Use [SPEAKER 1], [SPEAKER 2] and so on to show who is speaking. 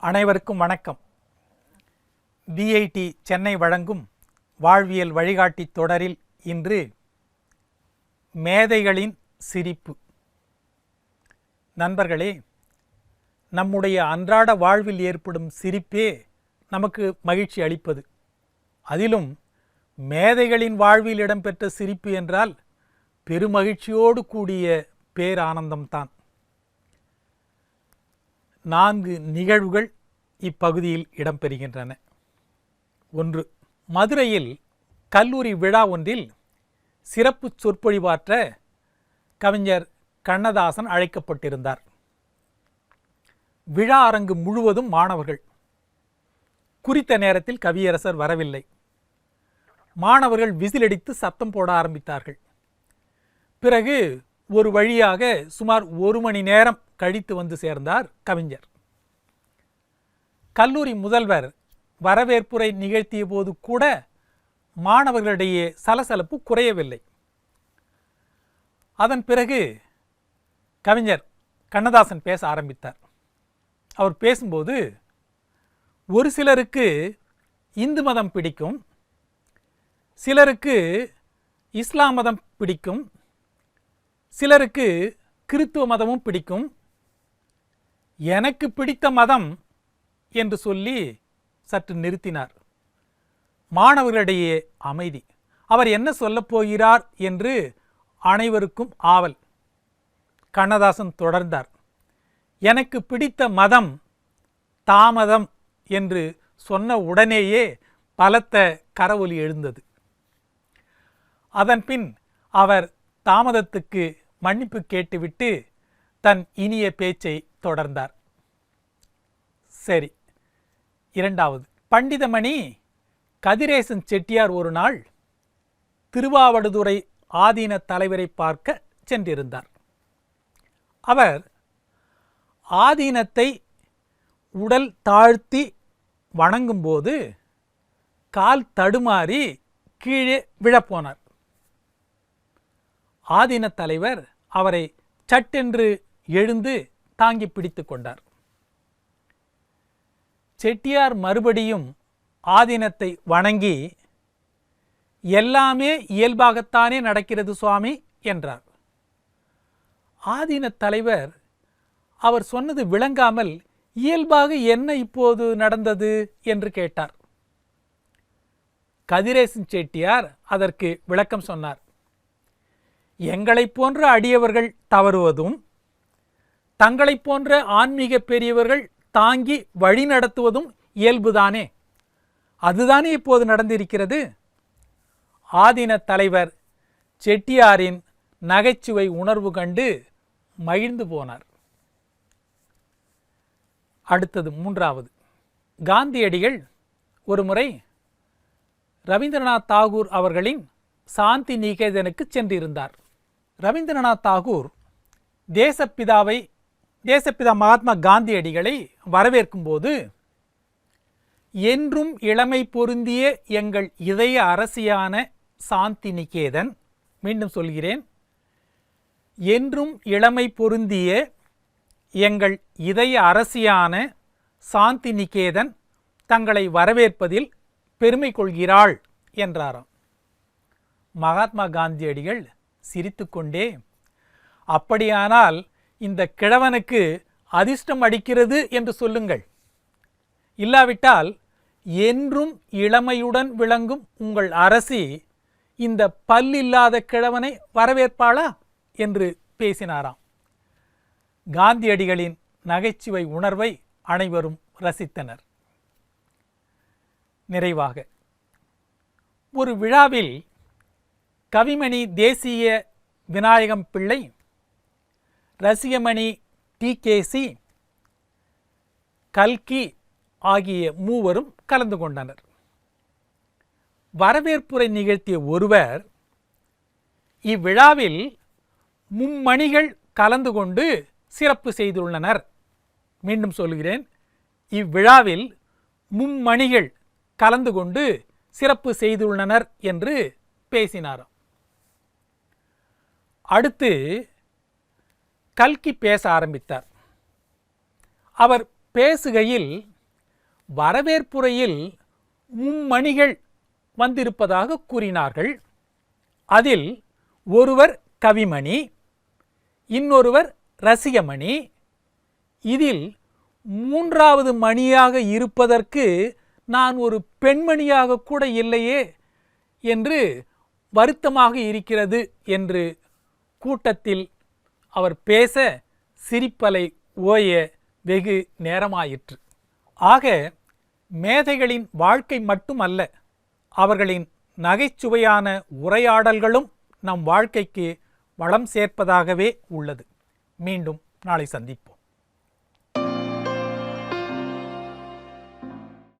[SPEAKER 1] அனைவருக்கும் வணக்கம். VIT சென்னை வழங்கும் வாழ்வியல் வழிகாட்டி தொடரில் இன்று மேதைகளின் சிரிப்பு. நண்பர்களே, நம்முடைய அன்றாட வாழ்வில் ஏற்படும் சிரிப்பே நமக்கு மகிழ்ச்சி அளிப்பது. அதிலும் மேதைகளின் வாழ்வில் இடம்பெற்ற சிரிப்பு என்றால் பெருமகிழ்ச்சியோடு கூடிய பேரானந்தம்தான். 4 நிகழ்வுகள் இப்பகுதியில் இடம்பெறுகின்றன. 1. மதுரையில் கல்லூரி விழா ஒன்றில் சிறப்பு சொற்பொழிவாற்ற கவிஞர் கண்ணதாசன் அழைக்கப்பட்டிருந்தார். விழா அரங்கு முழுவதும் மாணவர்கள். குறித்த நேரத்தில் கவியரசர் வரவில்லை. மாணவர்கள் விசிலடித்து சத்தம் போட ஆரம்பித்தார்கள். பிறகு ஒரு வழியாக சுமார் 1 மணி நேரம் கழித்து வந்து சேர்ந்தார் கவிஞர். கல்லூரி முதல்வர் வரவேற்புரை நிகழ்த்திய போது கூட மாணவர்களிடையே சலசலப்பு குறையவில்லை. அதன் பிறகு கவிஞர் கண்ணதாசன் பேச ஆரம்பித்தார். அவர் பேசும்போது, ஒரு சிலருக்கு இந்து மதம் பிடிக்கும், சிலருக்கு இஸ்லாம் மதம் பிடிக்கும், சிலருக்கு கிறித்துவ மதமும் பிடிக்கும், எனக்கு பிடித்த மதம் என்று சொல்லி சற்று நிறுத்தினார். மாணவர்களிடையே அமைதி. அவர் என்ன சொல்லப் போகிறார் என்று அனைவருக்கும் ஆவல். கண்ணதாசன் தொடர்ந்தார். எனக்கு பிடித்த மதம் தாமதம் என்று சொன்ன உடனேயே பலத்த கரவொலி எழுந்தது. அதன்பின் அவர் தாமதத்துக்கு மன்னிப்பு கேட்டுவிட்டு தன் இனிய பேச்சை தொடர்ந்தார். சரி, 2. பண்டிதமணி கதிரேசன் செட்டியார் ஒரு நாள் திருவாவடுதுறை ஆதீன தலைவரை பார்க்க சென்றிருந்தார். அவர் ஆதீனத்தை உடல் தாழ்த்தி வணங்கும்போது கால் தடுமாறி கீழே விழப்போனார். ஆதீன தலைவர் அவரை சட்டென்று எழுந்து தாங்கி பிடித்து கொண்டார். செட்டியார் மறுபடியும் ஆதீனத்தை வணங்கி, எல்லாமே இயல்பாகத்தானே நடக்கிறது சுவாமி என்றார். ஆதீன தலைவர் அவர் சொன்னது விளங்காமல், இயல்பாக என்ன இப்போது நடந்தது என்று கேட்டார். கதிரேசன் செட்டியார் அதற்கு விளக்கம் சொன்னார். எங்களைப் போன்ற அடியவர்கள் தவறுவதும், தங்களைப் போன்ற ஆன்மீக பெரியவர்கள் தாங்கி வழி நடத்துவதும் இயல்புதானே, அதுதானே இப்போது நடந்திருக்கிறது. ஆதீன தலைவர் செட்டியாரின் நகைச்சுவை உணர்வு கண்டு மகிழ்ந்து போனார். அடுத்தது 3. காந்தியடிகள் ஒருமுறை ரவீந்திரநாத் தாகூர் அவர்களின் சாந்தி நிகேதனுக்கு சென்றிருந்தார். ரவீந்திரநாத் தாகூர் தேசப்பிதா மகாத்மா காந்தியடிகளை வரவேற்கும் போது, என்றும் இளமை பொருந்திய எங்கள் இதய அரசியான சாந்தி நிகேதன், மீண்டும் சொல்கிறேன், என்றும் இளமை பொருந்திய எங்கள் இதய அரசியான சாந்தி நிகேதன் தங்களை வரவேற்பதில் பெருமை கொள்கிறாள் என்றாராம். மகாத்மா காந்தியடிகள் சிரித்துக்கொண்டே, அப்படியானால் இந்த கிழவனுக்கு அதிர்ஷ்டம் அடிக்கிறது என்று சொல்லுங்கள், இல்லாவிட்டால் என்றும் இளமையுடன் விளங்கும் உங்கள் அரசி இந்த பல்லில்லாத கிழவனை வரவேற்பாளா என்று பேசினாராம். காந்தியடிகளின் நகைச்சுவை உணர்வை அனைவரும் ரசித்தனர். நிறைவாக, ஒரு விழாவில் கவிமணி தேசிய விநாயகம் பிள்ளை, ரசிகமணி TKC, கல்கி ஆகிய மூவரும் கலந்து கொண்டனர். வரவேற்புரை நிகழ்த்திய ஒருவர், இவ்விழாவில் மும்மணிகள் கலந்து கொண்டு சிறப்பு செய்துள்ளனர். மீண்டும் சொல்கிறேன், இவ்விழாவில் மும்மணிகள் கலந்து கொண்டு சிறப்பு செய்துள்ளனர் என்று பேசினாராம். அடுத்து கல்கி பேச ஆரம்பித்தார். அவர் பேசுகையில் வரவேற்புரையில் மும்மணிகள் வந்திருப்பதாக கூறினார்கள். அதில் ஒருவர் கவிமணி, இன்னொருவர் ரசிகமணி. இதில் மூன்றாவது மணியாக இருப்பதற்கு நான் ஒரு பெண்மணியாக கூட இல்லையே என்று வருத்தமாக இருக்கிறது என்று கூட்டத்தில் அவர் பேச சிரிப்பலை ஓய வெகு நேரமாயிற்று. ஆக மேதைகளின் வாழ்க்கை மட்டுமல்ல, அவர்களின் நகைச்சுவையான உரையாடல்களும் நம் வாழ்க்கைக்கு வளம் சேர்ப்பதாகவே உள்ளது. மீண்டும் நாளை சந்திப்போம்.